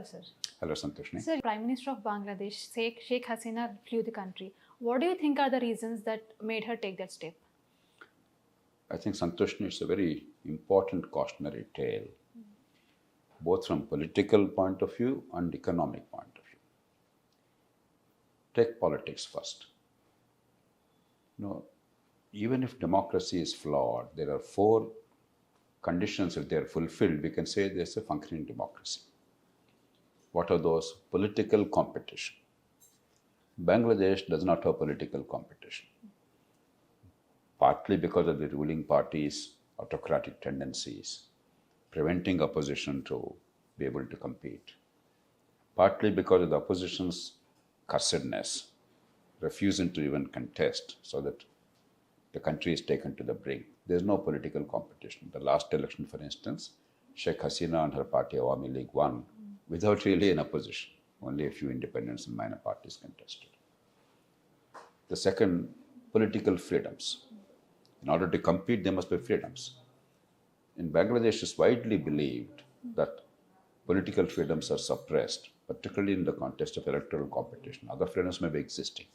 sir. Hello, Santoshni. Sir, Prime Minister of Bangladesh, Sheikh Hasina, flew the country. What do you think are the reasons that made her take that step? I think, Santoshni, it's a very important cautionary tale, both from political point of view and economic point of view. Take politics first. Even if democracy is flawed, there are four conditions. If they are fulfilled, we can say there's a functioning democracy. What are those? Political competition. Bangladesh does not have political competition, partly because of the ruling party's autocratic tendencies, preventing opposition to be able to compete, partly because of the opposition's cussedness, refusing to even contest, so that the country is taken to the brink. There's no political competition. The last election, for instance, Sheikh Hasina and her party Awami League won without really an opposition. Only a few independents and minor parties contested. The second, political freedoms. In order to compete, there must be freedoms. In Bangladesh, it's widely believed that political freedoms are suppressed, particularly in the context of electoral competition. Other freedoms may be existing,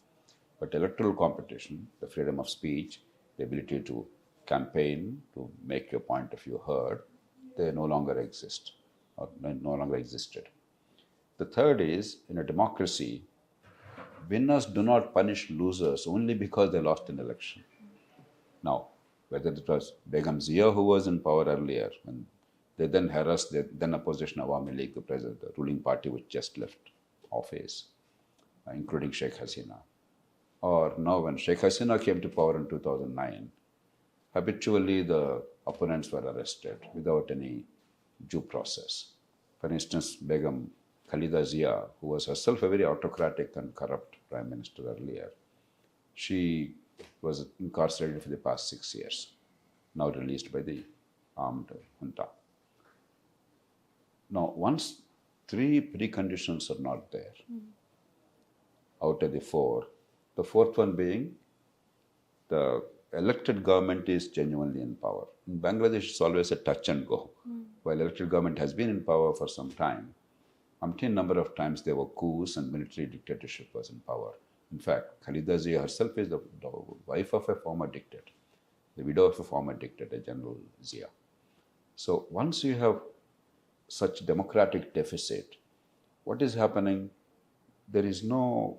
but electoral competition, the freedom of speech, the ability to campaign, to make your point of view heard, they no longer exist or no longer existed. The third is, in a democracy, winners do not punish losers only because they lost an election. Now, whether it was Begum Zia who was in power earlier, when they then harassed the then opposition Awami League, the ruling party which just left office, including Sheikh Hasina. Or now when Sheikh Hasina came to power in 2009, habitually the opponents were arrested without any due process. For instance, Begum Khalida Zia, who was herself a very autocratic and corrupt prime minister earlier, she was incarcerated for the past 6 years, now released by the armed junta. Now, once three preconditions are not there, out of the four, the fourth one being the elected government is genuinely in power. In Bangladesh, it's always a touch and go. While elected government has been in power for some time, umpteen number of times there were coups and military dictatorship was in power. In fact, Khalida Zia herself is the wife of a former dictator, the widow of a former dictator, General Zia. So once you have such democratic deficit, what is happening? There is no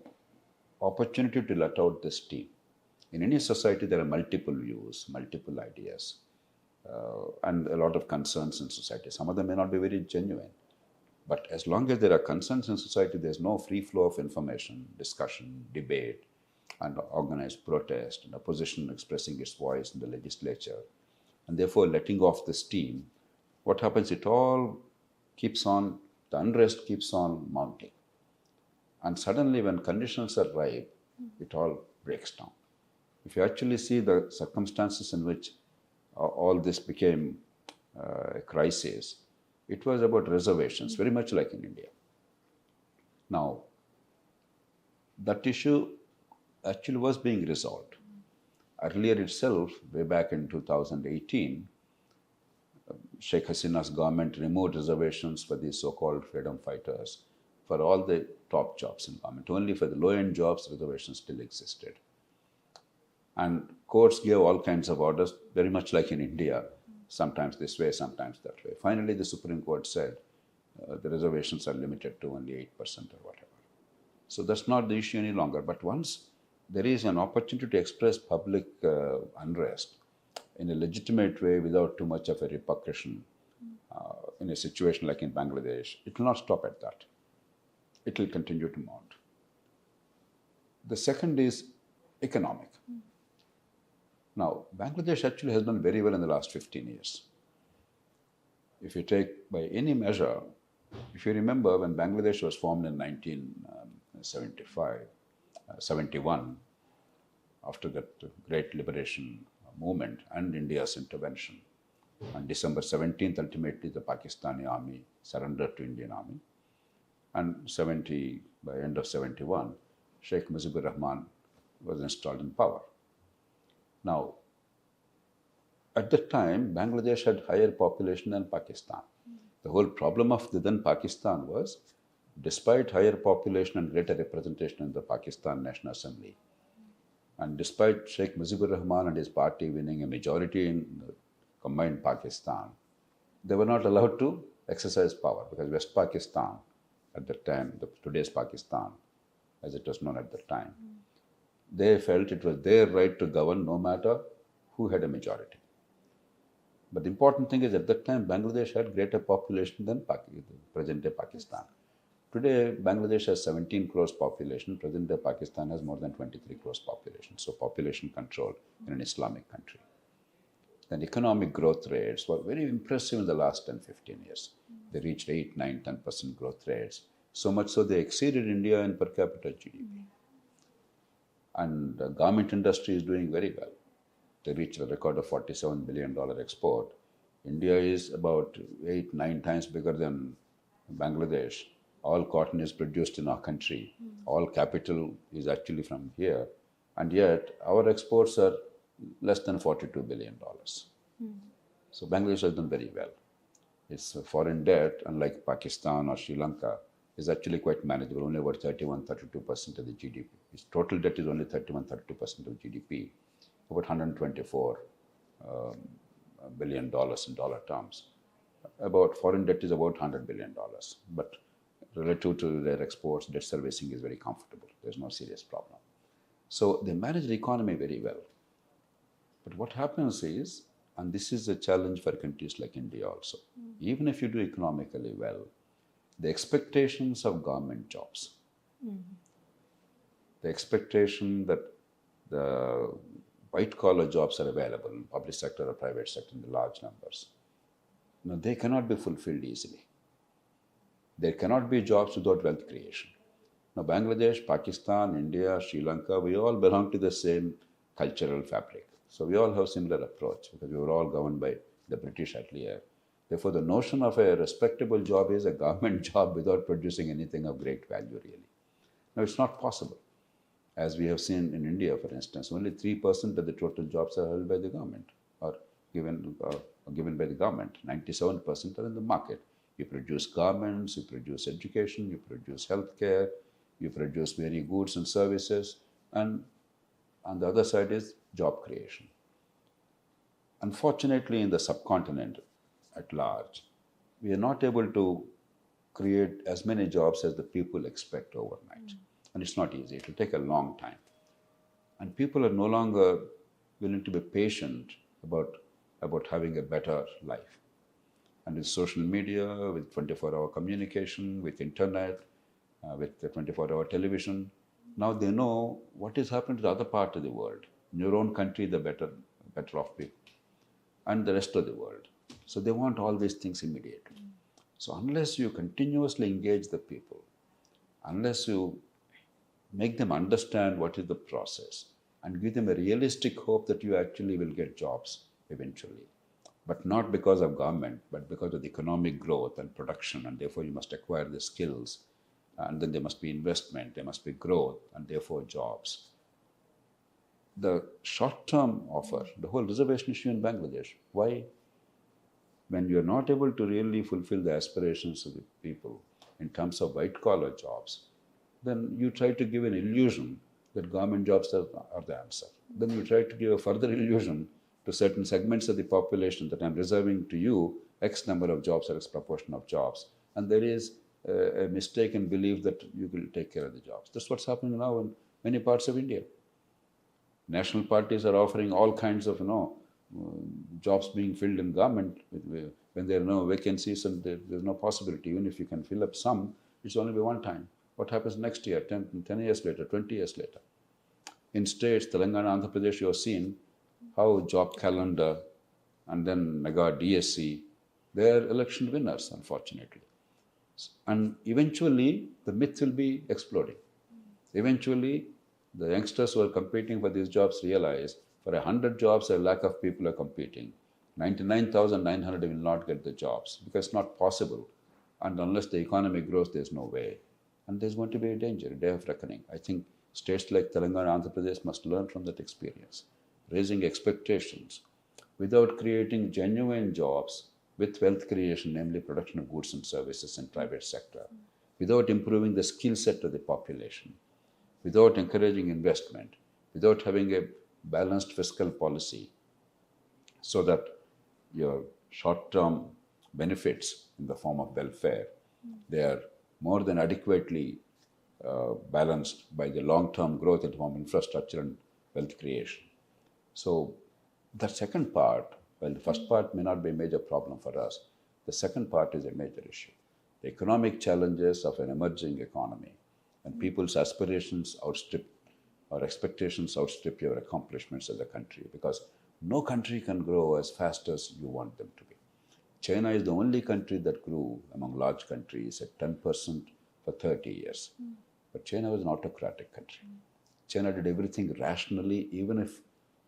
opportunity to let out the steam. In any society, there are multiple views, multiple ideas, and a lot of concerns in society. Some of them may not be very genuine. But as long as there are concerns in society, there's no free flow of information, discussion, debate, and organized protest, and opposition expressing its voice in the legislature, and therefore letting off the steam. What happens? It all keeps on, the unrest keeps on mounting. And suddenly, when conditions are ripe, it all breaks down. If you actually see the circumstances in which all this became a crisis, it was about reservations, very much like in India. Now, that issue actually was being resolved. Earlier itself, way back in 2018, Sheikh Hasina's government removed reservations for these so-called freedom fighters for all the top jobs in government. Only for the low-end jobs, reservations still existed. And courts gave all kinds of orders, very much like in India, sometimes this way, sometimes that way. Finally, the Supreme Court said the reservations are limited to only 8% or whatever. So that's not the issue any longer. But once there is an opportunity to express public unrest in a legitimate way without too much of a repercussion, in a situation like in Bangladesh, it will not stop at that. It will continue to mount. The second is economic. Now, Bangladesh actually has done very well in the last 15 years. If you take by any measure, if you remember when Bangladesh was formed in 1971, after that great liberation movement and India's intervention, on December 17th, ultimately the Pakistani army surrendered to Indian army. And by end of 71, Sheikh Mujibur Rahman was installed in power. Now, at that time, Bangladesh had higher population than Pakistan. The whole problem of the then Pakistan was despite higher population and greater representation in the Pakistan National Assembly, and despite Sheikh Mujibur Rahman and his party winning a majority in the combined Pakistan, they were not allowed to exercise power because West Pakistan, at the time, today's Pakistan, as it was known at the time, they felt it was their right to govern no matter who had a majority. But the important thing is at that time, Bangladesh had greater population than present-day Pakistan. Today, Bangladesh has 17 crores population. Present-day Pakistan has more than 23 crores population. So population control in an Islamic country. Then economic growth rates were very impressive in the last 10, 15 years. They reached 8, 9, 10% growth rates. So much so they exceeded India in per capita GDP. And the garment industry is doing very well. They reached a record of $47 billion export. India is about 8, 9 times bigger than Bangladesh. All cotton is produced in our country. All capital is actually from here. And yet, our exports are less than $42 billion. So Bangladesh has done very well. Its foreign debt, unlike Pakistan or Sri Lanka, is actually quite manageable, only about 31-32% of the GDP. Its total debt is only 31-32% of GDP, about $124 billion in dollar terms. About foreign debt is about $100 billion. But relative to their exports, debt servicing is very comfortable. There's no serious problem. So they manage the economy very well. But what happens is, and this is a challenge for countries like India also, even if you do economically well, the expectations of government jobs, the expectation that the white-collar jobs are available in public sector or private sector in the large numbers, they cannot be fulfilled easily. There cannot be jobs without wealth creation. Now, Bangladesh, Pakistan, India, Sri Lanka, we all belong to the same cultural fabric. So we all have similar approach because we were all governed by the British earlier. Therefore, the notion of a respectable job is a government job without producing anything of great value, really. Now, it's not possible. As we have seen in India, for instance, only 3% of the total jobs are held by the government or given by the government. 97% are in the market. You produce garments, you produce education, you produce healthcare, you produce very goods and services, and on the other side is job creation. Unfortunately, in the subcontinent at large, we are not able to create as many jobs as the people expect overnight. And it's not easy. It will take a long time. And people are no longer willing to be patient about having a better life. And with social media, with 24-hour communication, with internet, with the 24-hour television, now they know what is happening to the other part of the world. In your own country, the better off people. And the rest of the world. So they want all these things immediately. So unless you continuously engage the people, unless you make them understand what is the process and give them a realistic hope that you actually will get jobs eventually, but not because of government, but because of the economic growth and production, and therefore you must acquire the skills, and then there must be investment, there must be growth, and therefore jobs. The short-term offer, the whole reservation issue in Bangladesh, why? When you're not able to really fulfill the aspirations of the people in terms of white-collar jobs, then you try to give an illusion that government jobs are the answer. Then you try to give a further illusion to certain segments of the population that I'm reserving to you X number of jobs or X proportion of jobs. And there is a mistaken belief that you will take care of the jobs. That's what's happening now in many parts of India. National parties are offering all kinds of, jobs being filled in government when there are no vacancies and there's no possibility. Even if you can fill up some, it's only by one time. What happens next year, 10 years later, 20 years later? In states, Telangana, Andhra Pradesh, you have seen how job calendar and then mega DSC, they are election winners, unfortunately. And eventually, the myth will be exploding. Eventually, the youngsters who are competing for these jobs realize for 100 jobs, a lakh of people are competing. 99,900 will not get the jobs because it's not possible. And unless the economy grows, there's no way. And there's going to be a danger, a day of reckoning. I think states like Telangana, Andhra Pradesh must learn from that experience. Raising expectations without creating genuine jobs with wealth creation, namely production of goods and services in private sector. without improving the skill set of the population, without encouraging investment, without having a balanced fiscal policy, so that your short-term benefits in the form of welfare, they are more than adequately balanced by the long-term growth in the form of infrastructure and wealth creation. So the second part, well, the first part may not be a major problem for us. The second part is a major issue. The economic challenges of an emerging economy, and people's aspirations outstrip or expectations outstrip your accomplishments as a country, because no country can grow as fast as you want them to be. China is the only country that grew among large countries at 10% for 30 years. But China was an autocratic country. China did everything rationally, even if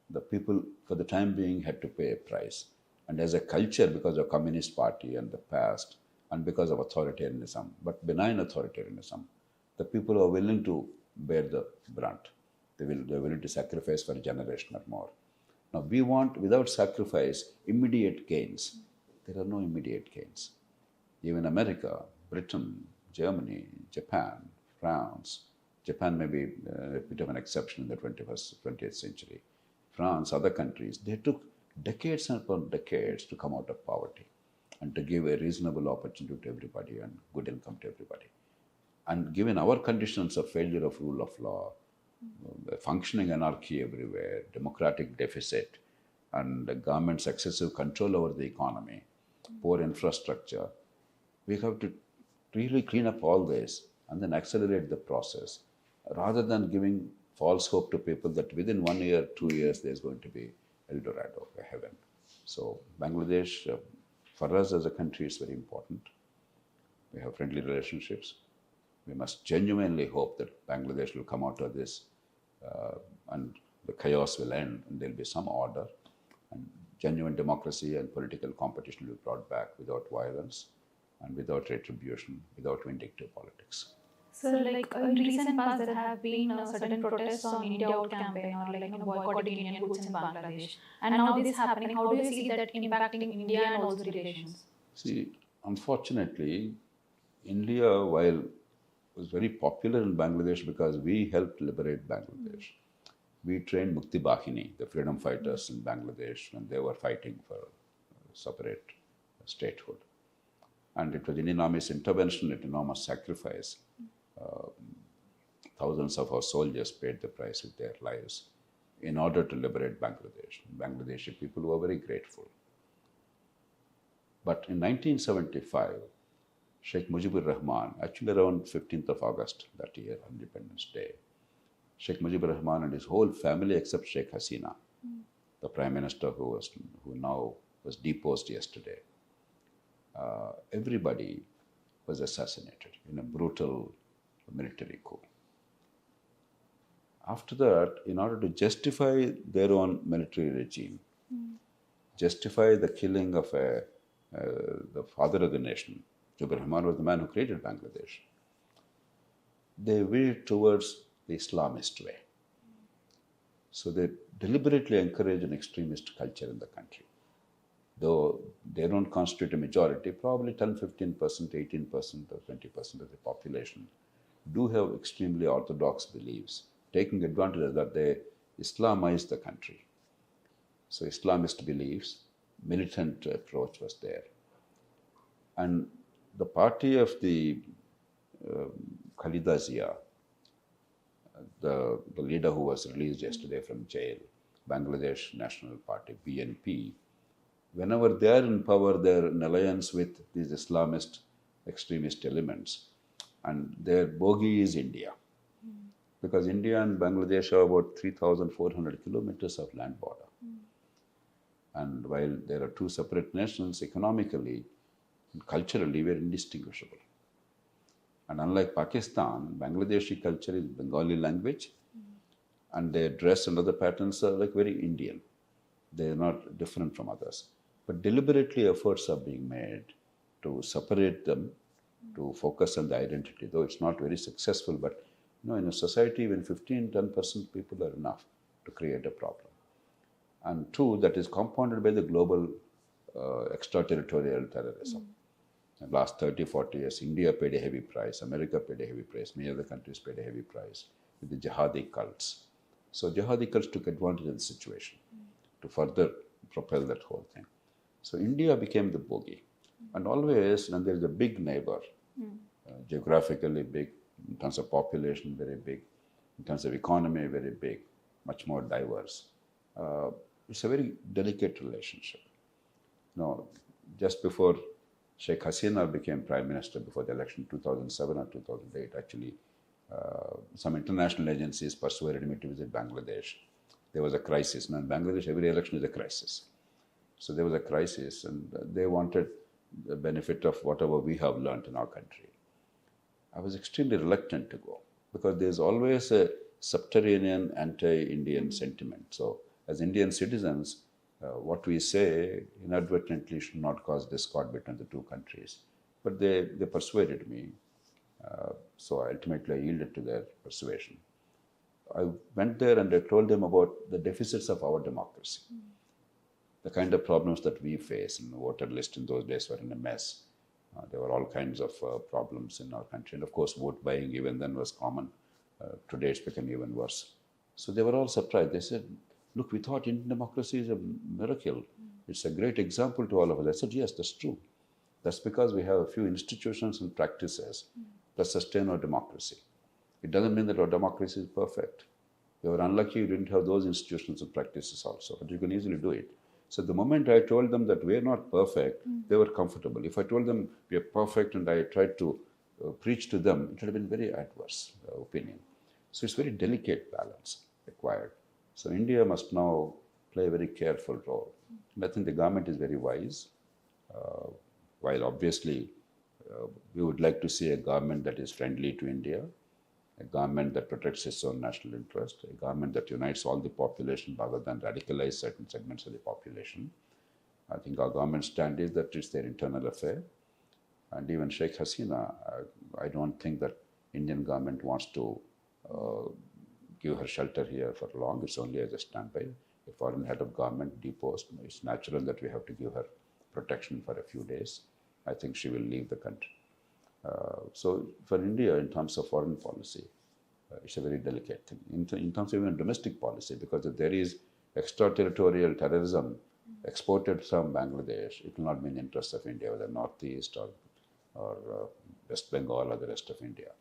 the people, for the time being, had to pay a price. And as a culture, because of Communist Party and the past, and because of authoritarianism, but benign authoritarianism, the people are willing to bear the brunt. They're willing to sacrifice for a generation or more. Now, we want, without sacrifice, immediate gains. There are no immediate gains. Even America, Britain, Germany, Japan, France, Japan may be a bit of an exception in the 20th century. France, other countries, they took decades upon decades to come out of poverty and to give a reasonable opportunity to everybody and good income to everybody. And given our conditions of failure of rule of law, functioning anarchy everywhere, democratic deficit, and the government's excessive control over the economy, poor infrastructure, we have to really clean up all this and then accelerate the process, rather than giving false hope to people that within 1 year, 2 years, there's going to be El Dorado, a heaven. So Bangladesh, for us as a country, is very important. We have friendly relationships. We must genuinely hope that Bangladesh will come out of this and the chaos will end and there'll be some order and genuine democracy and political competition will be brought back without violence and without retribution, without vindictive politics. So, like in recent past, there have been certain protests on India Out campaign or like boycotting Indian goods in Bangladesh, and now this is happening. How do you see that impacting India and also relations? See, unfortunately, India, while was very popular in Bangladesh because we helped liberate Bangladesh. We trained Mukti Bahini, the freedom fighters in Bangladesh, when they were fighting for separate statehood. And it was an enormous intervention, an enormous sacrifice. Thousands of our soldiers paid the price with their lives in order to liberate Bangladesh. Bangladeshi people were very grateful. But in 1975, Sheikh Mujibur Rahman, actually around 15th of August that year, Independence Day, Sheikh Mujibur Rahman and his whole family, except Sheikh Hasina, the Prime Minister who now was deposed yesterday, everybody was assassinated in a brutal military coup. After that, in order to justify their own military regime, justify the killing of the father of the nation, Mujibur Rahman was the man who created Bangladesh, they veered towards the Islamist way. So they deliberately encourage an extremist culture in the country. Though they don't constitute a majority, probably 10, 15%, 18% or 20% of the population do have extremely orthodox beliefs, taking advantage of that they Islamize the country. So Islamist beliefs, militant approach was there. And the party of the Khalida Zia, the leader who was released yesterday from jail, Bangladesh National Party, BNP, whenever they are in power, they're in alliance with these Islamist extremist elements. And their bogey is India. Because India and Bangladesh are about 3,400 kilometers of land border. And while there are two separate nations, economically and culturally, we are indistinguishable. And unlike Pakistan, Bangladeshi culture is Bengali language, and their dress and other patterns are like very Indian. They are not different from others. But deliberately efforts are being made to separate them, to focus on the identity, though it's not very successful. But in a society, when 10% people are enough to create a problem. And two, that is compounded by the global extraterritorial terrorism. In the last 30, 40 years, India paid a heavy price, America paid a heavy price, many other countries paid a heavy price with the jihadi cults. So jihadi cults took advantage of the situation to further propel that whole thing. So India became the bogey. And always, when there is a big neighbor, geographically big, in terms of population, very big, in terms of economy, very big, much more diverse. It's a very delicate relationship. No, just before Sheikh Hasina became prime minister, before the election 2007 or 2008, actually, some international agencies persuaded me to visit Bangladesh. There was a crisis. Now in Bangladesh, every election is a crisis. So there was a crisis, and they wanted the benefit of whatever we have learned in our country. I was extremely reluctant to go because there's always a subterranean anti-Indian sentiment. So as Indian citizens, what we say inadvertently should not cause discord between the two countries. But they persuaded me. So ultimately I yielded to their persuasion. I went there and I told them about the deficits of our democracy. The kind of problems that we face, and the voter list in those days were in a mess. There were all kinds of problems in our country. And of course, vote buying even then was common. Today it's become even worse. So they were all surprised. They said, look, we thought Indian democracy is a miracle. It's a great example to all of us. I said, yes, that's true. That's because we have a few institutions and practices that sustain our democracy. It doesn't mean that our democracy is perfect. You were unlucky you didn't have those institutions and practices also, but you can easily do it. So the moment I told them that we're not perfect, they were comfortable. If I told them we are perfect and I tried to preach to them, it would have been very adverse opinion. So it's very delicate balance required. So India must now play a very careful role. And I think the government is very wise. While obviously we would like to see a government that is friendly to India, a government that protects its own national interest, a government that unites all the population rather than radicalize certain segments of the population. I think our government stand is that it's their internal affair. And even Sheikh Hasina, I don't think that Indian government wants to give her shelter here for long. It's only as a standby. A foreign head of government deposed, it's natural that we have to give her protection for a few days. I think she will leave the country. So for India, in terms of foreign policy, it's a very delicate thing. In terms of even domestic policy, because if there is extraterritorial terrorism exported from Bangladesh, it will not be in the interest of India, whether Northeast or West Bengal or the rest of India.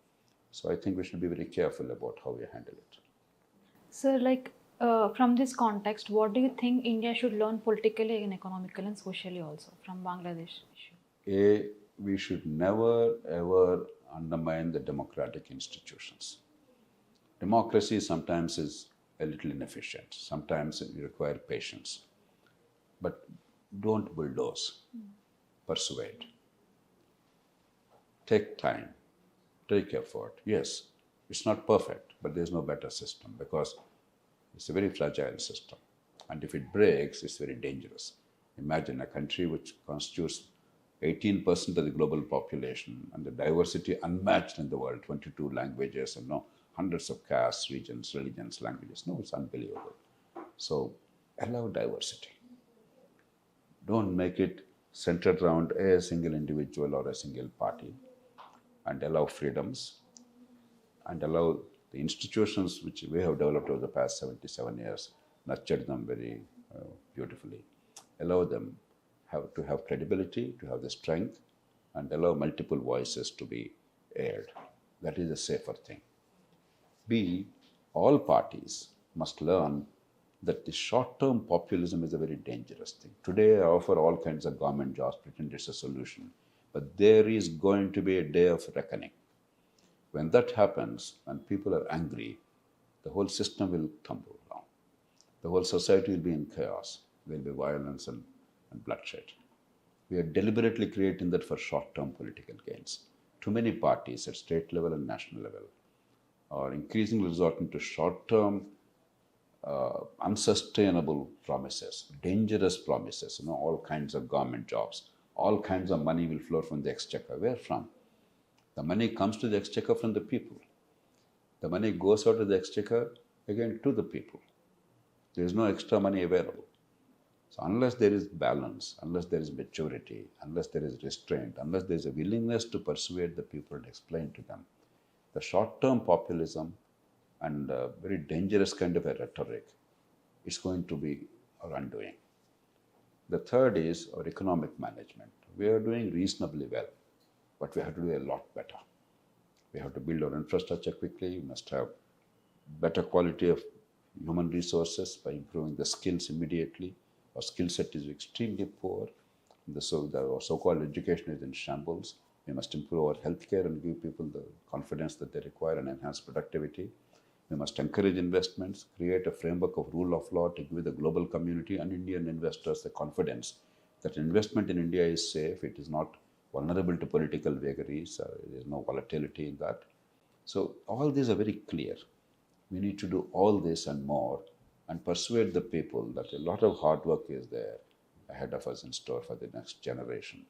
So I think we should be very careful about how we handle it. So, from this context, what do you think India should learn politically and economically and socially also from Bangladesh issue? We should never ever undermine the democratic institutions. Democracy sometimes is a little inefficient. Sometimes it requires patience. But don't bulldoze. Persuade. Take time. Take effort. Yes, it's not perfect, but there's no better system because it's a very fragile system. And if it breaks, it's very dangerous. Imagine a country which constitutes 18% of the global population and the diversity unmatched in the world, 22 languages and hundreds of castes, regions, religions, languages. No, it's unbelievable. So allow diversity. Don't make it centered around a single individual or a single party, and allow freedoms and allow the institutions which we have developed over the past 77 years, nurtured them very beautifully. Allow them to have credibility, to have the strength, and allow multiple voices to be aired. That is a safer thing. B, all parties must learn that the short-term populism is a very dangerous thing. Today, I offer all kinds of government jobs, pretend it's a solution. But there is going to be a day of reckoning. When that happens, when people are angry, the whole system will tumble down. The whole society will be in chaos. There will be violence and bloodshed. We are deliberately creating that for short-term political gains. Too many parties at state level and national level are increasingly resorting to short-term, unsustainable promises, dangerous promises, all kinds of government jobs, all kinds of money will flow from the exchequer. Where from? The money comes to the exchequer from the people. The money goes out of the exchequer again to the people. There is no extra money available. So unless there is balance, unless there is maturity, unless there is restraint, unless there is a willingness to persuade the people and explain to them, the short-term populism and very dangerous kind of a rhetoric is going to be our undoing. The third is our economic management. We are doing reasonably well, but we have to do a lot better. We have to build our infrastructure quickly. We must have better quality of human resources by improving the skills immediately. Our skill set is extremely poor. The so-called education is in shambles. We must improve our healthcare and give people the confidence that they require and enhance productivity. We must encourage investments, create a framework of rule of law to give the global community and Indian investors the confidence that investment in India is safe, it is not vulnerable to political vagaries, there is no volatility in that. So all these are very clear. We need to do all this and more and persuade the people that a lot of hard work is there ahead of us in store for the next generation.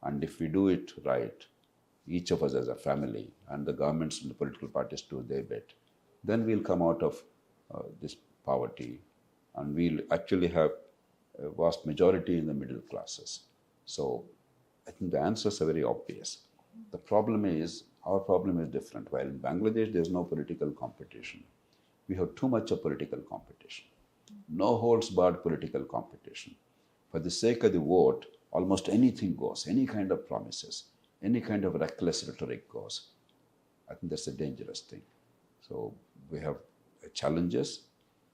And if we do it right, each of us as a family and the governments and the political parties do their bit, then we'll come out of this poverty and we'll actually have a vast majority in the middle classes. So I think the answers are very obvious. The problem is, our problem is different. While in Bangladesh there's no political competition, we have too much of political competition. No holds barred political competition. For the sake of the vote, almost anything goes, any kind of promises, any kind of reckless rhetoric goes. I think that's a dangerous thing. So we have challenges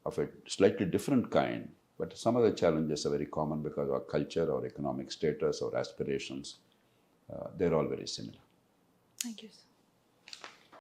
of a slightly different kind, but some of the challenges are very common because our culture, our economic status, our aspirations, they're all very similar. Thank you, sir.